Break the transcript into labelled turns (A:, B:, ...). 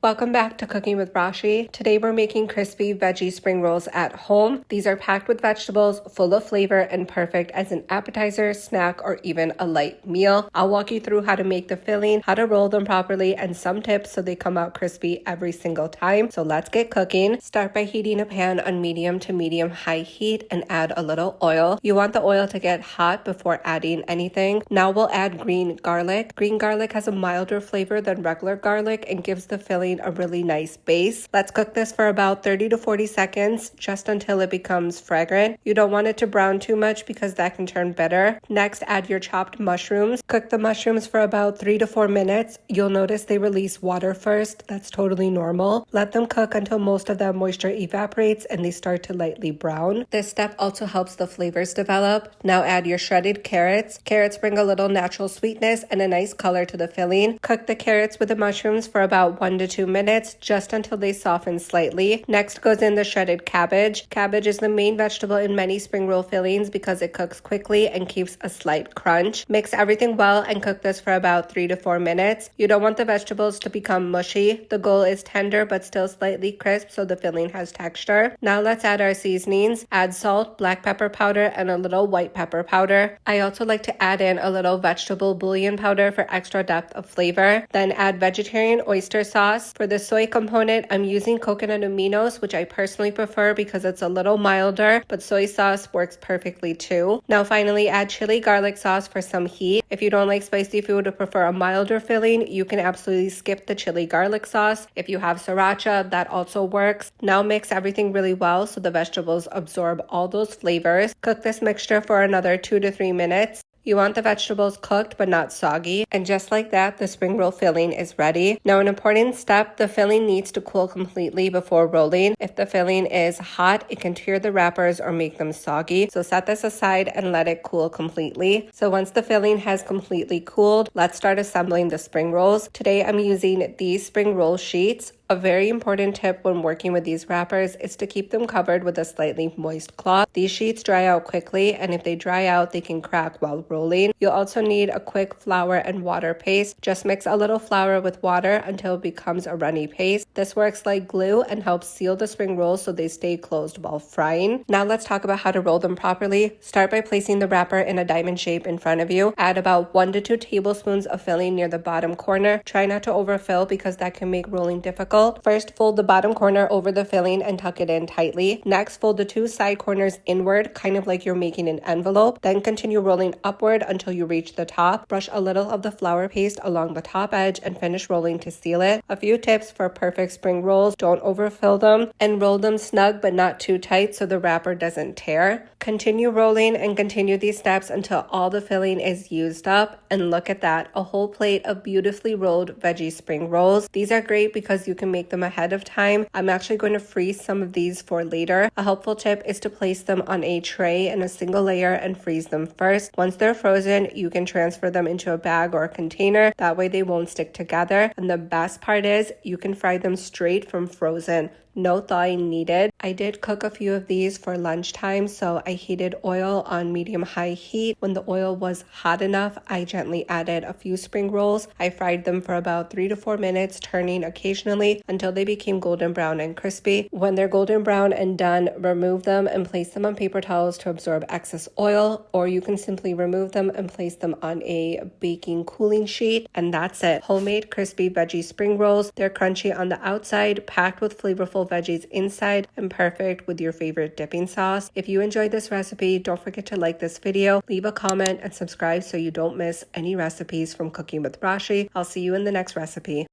A: Welcome back to Cooking with Rashee. Today we're making crispy veggie spring rolls at home. These are packed with vegetables, full of flavor, and perfect as an appetizer, snack, or even a light meal. I'll walk you through how to make the filling, how to roll them properly, and some tips so they come out crispy every single time. So let's get cooking. Start by heating a pan on medium to medium high heat and add a little oil. You want the oil to get hot before adding anything. Now we'll add green garlic. Green garlic has a milder flavor than regular garlic and gives the filling a really nice base. Let's cook this for about 30 to 40 seconds, just until it becomes fragrant. You don't want it to brown too much because that can turn bitter. Next, add your chopped mushrooms. Cook the mushrooms for about 3 to 4 minutes. You'll notice they release water first. That's totally normal. Let them cook until most of that moisture evaporates and they start to lightly brown. This step also helps the flavors develop. Now add your shredded carrots. Carrots bring a little natural sweetness and a nice color to the filling. Cook the carrots with the mushrooms for about 1 to 2 minutes, just until they soften slightly. Next goes in the shredded cabbage. Cabbage is the main vegetable in many spring roll fillings because it cooks quickly and keeps a slight crunch. Mix everything well and cook this for about 3 to 4 minutes. You don't want the vegetables to become mushy. The goal is tender but still slightly crisp so the filling has texture. Now let's add our seasonings. Add salt, black pepper powder, and a little white pepper powder. I also like to add in a little vegetable bouillon powder for extra depth of flavor. Then add vegetarian oyster sauce. For the soy component, I'm using coconut aminos, which I personally prefer because it's a little milder, but soy sauce works perfectly too. Now finally, add chili garlic sauce for some heat. If you don't like spicy food or prefer a milder filling, you can absolutely skip the chili garlic sauce. If you have sriracha, that also works. Now mix everything really well so the vegetables absorb all those flavors. Cook this mixture for another 2 to 3 minutes. You want the vegetables cooked but not soggy, and just like that, the spring roll filling is ready. Now an important step, the filling needs to cool completely before rolling. If the filling is hot, it can tear the wrappers or make them soggy. So set this aside and let it cool completely. So once the filling has completely cooled, let's start assembling the spring rolls. Today I'm using these spring roll sheets. A very important tip when working with these wrappers is to keep them covered with a slightly moist cloth. These sheets dry out quickly, and if they dry out, they can crack while rolling. You'll also need a quick flour and water paste. Just mix a little flour with water until it becomes a runny paste. This works like glue and helps seal the spring rolls so they stay closed while frying. Now let's talk about how to roll them properly. Start by placing the wrapper in a diamond shape in front of you. Add about 1 to 2 tablespoons of filling near the bottom corner. Try not to overfill because that can make rolling difficult. First, fold the bottom corner over the filling and tuck it in tightly. Next, fold the 2 side corners inward, kind of like you're making an envelope. Then continue rolling upward until you reach the top. Brush a little of the flour paste along the top edge and finish rolling to seal it. A few tips for perfect spring rolls: don't overfill them and roll them snug but not too tight so the wrapper doesn't tear. Continue rolling and continue these steps until all the filling is used up. And look at that, a whole plate of beautifully rolled veggie spring rolls. These are great because you can make them ahead of time. I'm actually going to freeze some of these for later. A helpful tip is to place them on a tray in a single layer and freeze them first. Once they're frozen, you can transfer them into a bag or a container. That way they won't stick together. And the best part is you can fry them straight from frozen. No thawing needed. I did cook a few of these for lunchtime, so I heated oil on medium-high heat. When the oil was hot enough, I gently added a few spring rolls. I fried them for about 3 to 4 minutes, turning occasionally until they became golden brown and crispy. When they're golden brown and done, remove them and place them on paper towels to absorb excess oil, or you can simply remove them and place them on a baking cooling sheet, and that's it. Homemade crispy veggie spring rolls. They're crunchy on the outside, packed with flavorful veggies inside, and perfect with your favorite dipping sauce. If you enjoyed this recipe, don't forget to like this video, leave a comment, and subscribe so you don't miss any recipes from Cooking with Rashee. I'll see you in the next recipe.